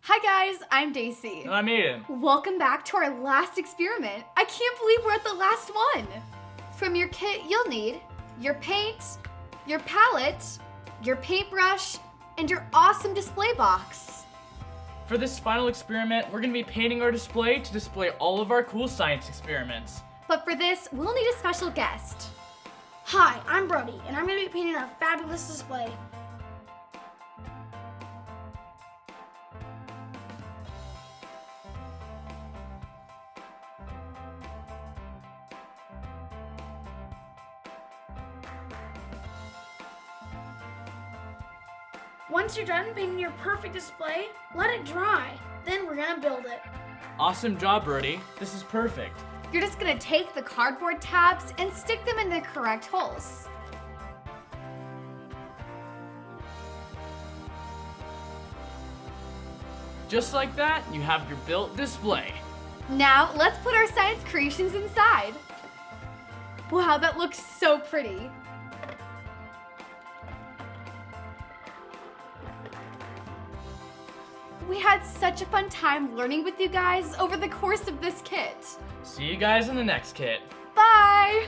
Hi guys, I'm Daisy. And I'm Aiden. Welcome back to our last experiment. I can't believe we're at the last one. From your kit, you'll need your paint, your palette, your paintbrush, and your awesome display box. For this final experiment, we're going to be painting our display to display all of our cool science experiments. But for this, we'll need a special guest. Hi, I'm Brody, and I'm going to be painting our fabulous display. Once you're done painting your perfect display, let it dry. Then we're going to build it. Awesome job, Brody. This is perfect. You're just gonna take the cardboard tabs and stick them in the correct holes. Just like that, you have your built display. Now, let's put our science creations inside. Wow, that looks so pretty. We had such a fun time learning with you guys over the course of this kit. See you guys in the next kit. Bye!